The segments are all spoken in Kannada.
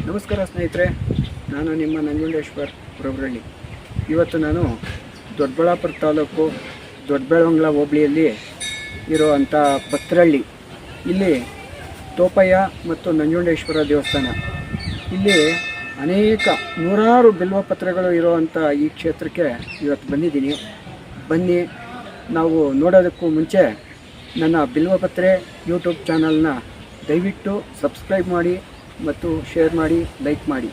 ನಮಸ್ಕಾರ ಸ್ನೇಹಿತರೆ, ನಾನು ನಿಮ್ಮ ನಂಜುಂಡೇಶ್ವರ್ ಪ್ರೊಬ್ರಳ್ಳಿ. ಇವತ್ತು ನಾನು ದೊಡ್ಡಬಳ್ಳಾಪುರ ತಾಲೂಕು ದೊಡ್ಡಬೆಳವಂಗ್ಲ ಹೋಬಳಿಯಲ್ಲಿ ಇರುವಂಥ ಪತ್ರಳ್ಳಿ, ಇಲ್ಲಿ ತೋಪಯ್ಯ ಮತ್ತು ನಂಜುಂಡೇಶ್ವರ ದೇವಸ್ಥಾನ. ಇಲ್ಲಿ ಅನೇಕ ನೂರಾರು ಬಿಲ್ವಪತ್ರೆಗಳು ಇರುವಂಥ ಈ ಕ್ಷೇತ್ರಕ್ಕೆ ಇವತ್ತು ಬಂದಿದ್ದೀನಿ. ಬನ್ನಿ, ನಾವು ನೋಡೋದಕ್ಕೂ ಮುಂಚೆ ನನ್ನ ಬಿಲ್ವಪತ್ರೆ ಯೂಟ್ಯೂಬ್ ಚಾನಲ್ನ ದಯವಿಟ್ಟು ಸಬ್ಸ್ಕ್ರೈಬ್ ಮಾಡಿ ಮತ್ತು ಶೇರ್ ಮಾಡಿ, ಲೈಕ್ ಮಾಡಿ.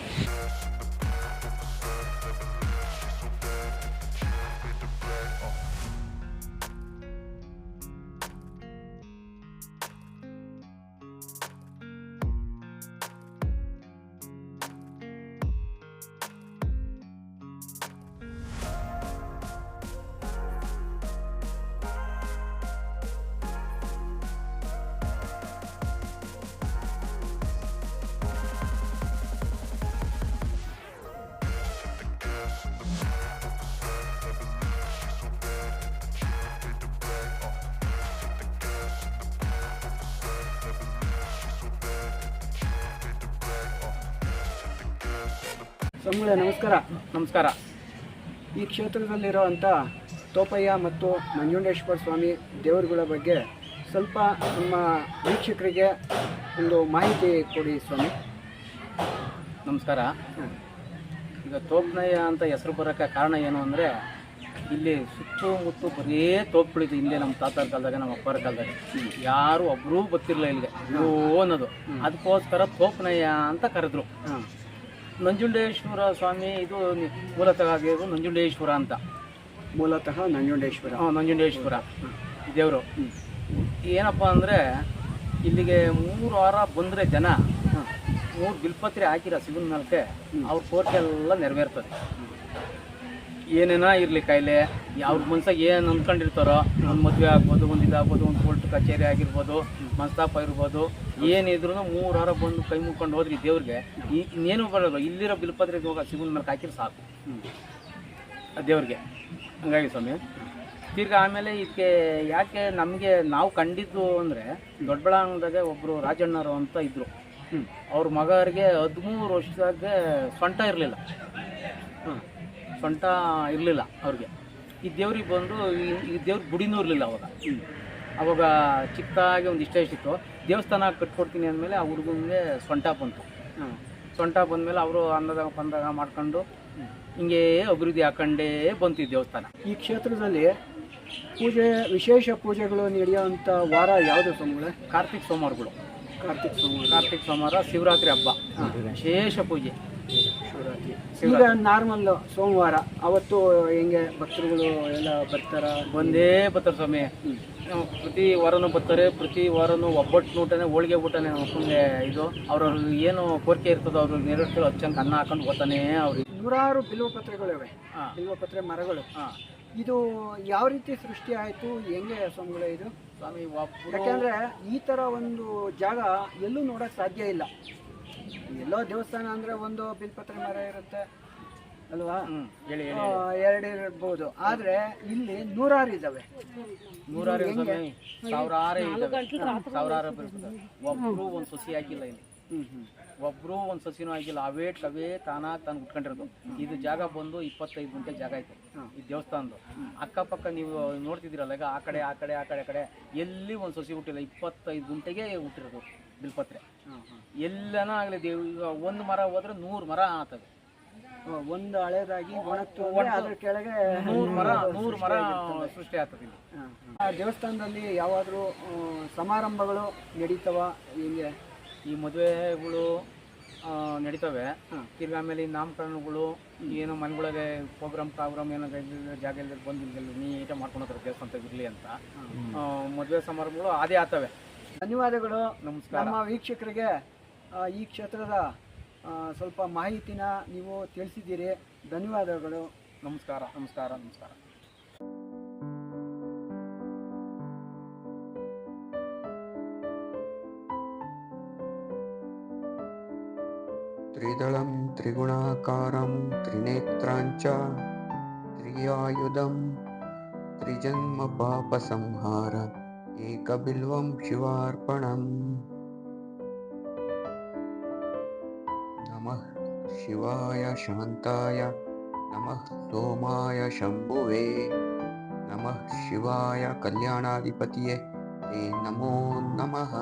ಸ್ವಾಮಿಗಳೇ ನಮಸ್ಕಾರ. ನಮಸ್ಕಾರ. ಈ ಕ್ಷೇತ್ರದಲ್ಲಿರುವಂಥ ತೋಪಯ್ಯ ಮತ್ತು ನಂಜುಂಡೇಶ್ವರ ಸ್ವಾಮಿ ದೇವರುಗಳ ಬಗ್ಗೆ ಸ್ವಲ್ಪ ನಮ್ಮ ವೀಕ್ಷಕರಿಗೆ ಒಂದು ಮಾಹಿತಿ ಕೊಡಿ ಸ್ವಾಮಿ. ನಮಸ್ಕಾರ. ಈಗ ತೋಪ್ನಯ್ಯ ಅಂತ ಹೆಸರು ಬರೋಕ್ಕೆ ಕಾರಣ ಏನು ಅಂದರೆ, ಇಲ್ಲಿ ಸುತ್ತಮುತ್ತ ಬರೀ ತೋಪುಗಳಿದ್ದು. ಹಿಂದೆ ನಮ್ಮ ತಾತರ ಕಾಲದಾಗ, ನಮ್ಮ ಅಪ್ಪರ ಕಾಲದಾಗ ಯಾರು ಒಬ್ಬರೂ ಗೊತ್ತಿರಲಿಲ್ಲ ಇಲ್ಲಿಗೆ ಅನ್ನೋದು. ಅದಕ್ಕೋಸ್ಕರ ತೋಪ್ನಯ್ಯ ಅಂತ ಕರೆದ್ರು. ನಂಜುಂಡೇಶ್ವರ ಸ್ವಾಮಿ ಇದು ಮೂಲತಃ ಆಗಿರೋದು ನಂಜುಂಡೇಶ್ವರ ಅಂತ. ಮೂಲತಃ ನಂಜುಂಡೇಶ್ವರ. ನಂಜುಂಡೇಶ್ವರ ದೇವರು. ಏನಪ್ಪ ಅಂದರೆ, ಇಲ್ಲಿಗೆ 3 ವಾರ ಬಂದರೆ ಜನ 3 ಬಿಲ್ಪತ್ರೆ ಹಾಕಿರೋ ಶಿವನ ಮೇಲಕ್ಕೆ ಅವ್ರ ಕೋರಿಕೆ ಎಲ್ಲ ನೆರವೇರ್ತದೆ. ಏನೇನೋ ಇರಲಿ ಕಾಯಿಲೆ, ಅವ್ರ ಮನ್ಸಾಗ ಏನು ಅಂದ್ಕೊಂಡಿರ್ತಾರೋ, ಒಂದು ಮದುವೆ ಆಗ್ಬೋದು, ಒಂದು ಇದಾಗ್ಬೋದು, ಒಂದು ಕೋರ್ಟ್ ಕಚೇರಿ ಆಗಿರ್ಬೋದು, ಮನಸ್ತಾಪ ಇರ್ಬೋದು, ಏನಿದ್ರು 3 ವಾರ ಬಂದು ಕೈ ಮುಕ್ಕೊಂಡು ಹೋದ್ರಿ ದೇವ್ರಿಗೆ ಇನ್ನೇನು ಬರೋದು. ಇಲ್ಲಿರೋ ಬಿಲ್ಪತ್ರೆಗೆ ಹೋಗೋ ಶಿವನ ಮೇಲೆ ಹಾಕಿದ್ರೆ ಸಾಕು ದೇವ್ರಿಗೆ. ಹಂಗಾಗಿ ಸ್ವಾಮಿ ತಿರ್ಗಿ ಆಮೇಲೆ ಇದಕ್ಕೆ ಯಾಕೆ ನಮಗೆ ನಾವು ಕಂಡಿದ್ದು ಅಂದರೆ, ದೊಡ್ಡಬಳ್ಳಾಪುರದಾಗ ಒಬ್ಬರು ರಾಜಣ್ಣರು ಅಂತ ಇದ್ದರು. ಅವ್ರ ಮಗರಿಗೆ 13 ವರ್ಷದಾಗೆ ಸೊಂಟ ಇರಲಿಲ್ಲ. ಸೊಂಟ ಇರಲಿಲ್ಲ ಅವ್ರಿಗೆ. ಈ ದೇವ್ರಿಗೆ ಬಂದು ಈ ದೇವ್ರ ಗುಡಿನೂ ಇರಲಿಲ್ಲ ಅವಾಗ ಚಿಕ್ಕದಾಗಿ ಒಂದು ಇಷ್ಟಿತ್ತು. ದೇವಸ್ಥಾನ ಕಟ್ಕೊಡ್ತೀನಿ ಅಂದಮೇಲೆ ಆ ಹುಡುಗನಿಗೆ ಸೊಂಟ ಬಂತು. ಸೊಂಟ ಬಂದಮೇಲೆ ಅವರು ಅನ್ನದಾಗ ಬಂದಾಗ ಮಾಡ್ಕೊಂಡು ಹಿಂಗೆ ಅಭಿವೃದ್ಧಿ ಹಾಕೊಂಡೇ ಬಂತು ಈ ದೇವಸ್ಥಾನ. ಈ ಕ್ಷೇತ್ರದಲ್ಲಿ ಪೂಜೆ, ವಿಶೇಷ ಪೂಜೆಗಳು ನಡೆಯುವಂಥ ವಾರ ಯಾವುದು ಸ್ವಾಮಿಗಳೇ? ಕಾರ್ತಿಕ್ ಸೋಮವಾರಗಳು. ಕಾರ್ತಿಕ್ ಸೋಮವಾರ ಶಿವರಾತ್ರಿ ಹಬ್ಬ ವಿಶೇಷ ಪೂಜೆ. ಶಿವರಾತ್ರಿ ಈಗ ನಾರ್ಮಲ್ ಸೋಮವಾರ ಅವತ್ತು ಹೆಂಗೆ ಭಕ್ತರುಗಳು ಎಲ್ಲ ಬಂದೇ ಬರ್ತಾರೆ ಸ್ವಾಮಿ. ಪ್ರತಿ ವಾರನೂ ಬರ್ತಾರೆ. ಪ್ರತಿ ವಾರನೂ ಒಬ್ಬಟ್ಟು ಊಟನೇ, ಹೋಳಿಗೆ ಊಟನೇ ಅಪ್ಪಂಗೆ ಇದು. ಅವ್ರವ್ರಿಗೆ ಏನು ಕೋರಿಕೆ ಇರ್ತದೋ ಅವ್ರಿಗೆ ನೆರವೇರಿಸಲು ಹಚ್ಚಂಗೆ ಅನ್ನ ಹಾಕೊಂಡು ಹೋಗ್ತಾನೆ ಅವ್ರಿಗೆ. ನೂರಾರು ಬಿಲ್ವಪತ್ರೆಗಳಿವೆ, ಬಿಲ್ವಪತ್ರೆ ಮರಗಳು. ಇದು ಯಾವ ರೀತಿ ಸೃಷ್ಟಿ ಆಯಿತು, ಹೆಂಗೆ ಸ್ವಾಮಿಗಳೇ ಇದು? ಸ್ವಾಮಿ ಯಾಕೆಂದರೆ ಈ ಥರ ಒಂದು ಜಾಗ ಎಲ್ಲೂ ನೋಡೋಕ್ಕೆ ಸಾಧ್ಯ ಇಲ್ಲ. ಎಲ್ಲೋ ದೇವಸ್ಥಾನ ಅಂದರೆ ಒಂದು ಬಿಲ್ಪತ್ರೆ ಮರ ಇರುತ್ತೆ ಅಲ್ವಾ, 2 ಇರ್ಬೋದು. ಆದರೆ ಇಲ್ಲಿ ನೂರಾರು ಇದ್ದಾವೆ. ಸಾವಿರಾರು ಒಬ್ಬರು ಒಂದು ಸಸಿ ಹಾಕಿಲ್ಲ ಇಲ್ಲಿ. ಒಬ್ಬರು ಒಂದು ಸಸಿನೂ ಆಗಿಲ್ಲ. ಅವೇ ತಾನಾಗಿ ತಾನು ಉಟ್ಕೊಂಡಿರೋದು. ಇದು ಜಾಗ ಬಂದು 25 ಗುಂಟೆ ಜಾಗ ಐತೆ ಈ ದೇವಸ್ಥಾನದ್ದು. ಅಕ್ಕಪಕ್ಕ ನೀವು ನೋಡ್ತಿದ್ದೀರಲ್ಲ, ಈಗ ಆ ಕಡೆ ಎಲ್ಲಿ ಒಂದು ಸಸಿ ಹುಟ್ಟಿಲ್ಲ. 25 ಗುಂಟೆಗೆ ಹುಟ್ಟಿರೋದು ಬಿಲ್ಪತ್ರೆ. ಎಲ್ಲನೂ ಆಗಲಿ ಈಗ ಒಂದು ಮರ ಹೋದ್ರೆ 100 ಮರ ಆಗ್ತದೆ. ಒಂದು ಹಳೇದಾಗಿ ಅದ್ರ ಕೆಳಗೆ 100 ಮರ ಸೃಷ್ಟಿ ಆಗ್ತದೆ ಇಲ್ಲಿ. ದೇವಸ್ಥಾನದಲ್ಲಿ ಯಾವಾದರೂ ಸಮಾರಂಭಗಳು ನಡೀತವ? ಹಿಂಗೆ ಈ ಮದುವೆಗಳು ನಡೀತವೆ. ತಿರ್ಗಿ ಆಮೇಲೆ ಈ ನಾಮಕರಣಗಳು, ಏನೋ ಮನೆಗಳಿಗೆ ಪ್ರೋಗ್ರಾಮ್ ಏನೋ ಜಾಗ ಎಲ್ಲ ಬಂದು ನೀಟಾಗಿ ಮಾಡ್ಕೊಂಡು ಹೋಗ್ತಾರೆ ದೇವಸ್ಥಾನ ಇರಲಿ ಅಂತ. ಮದುವೆ ಸಮಾರಂಭಗಳು ಅದೇ ಆಗ್ತವೆ. ಧನ್ಯವಾದಗಳು. ನಮಸ್ಕಾರ. ನಮ್ಮ ವೀಕ್ಷಕರಿಗೆ ಈ ಕ್ಷೇತ್ರದ ಸ್ವಲ್ಪ ಮಾಹಿತಿನ ನೀವು ತಿಳಿಸಿದ್ದೀರಿ. ಧನ್ಯವಾದಗಳು. ನಮಸ್ಕಾರ. ತ್ರಿದಳಂ ತ್ರಿಗುಣಾಕಾರಂ ತ್ರಿನೇತ್ರಾಂಚ ತ್ರಿಯಾಯುಧಂ ತ್ರಿಜನ್ಮ ಪಾಪ ಸಂಹಾರ ಏಕಬಿಲ್ವಂ ಶಿವಾರ್ಪಣಂ. ನಮಃ ಶಿವಾಯ ಶಾಂತಾಯ ನಮಃ ಸೋಮಾಯ ಶಂಭುವೇ ನಮಃ ಶಿವಾಯ ಕಲ್ಯಾಣಾಧಿಪತಿಯೇ ತೇ ನಮೋ ನಮಃ.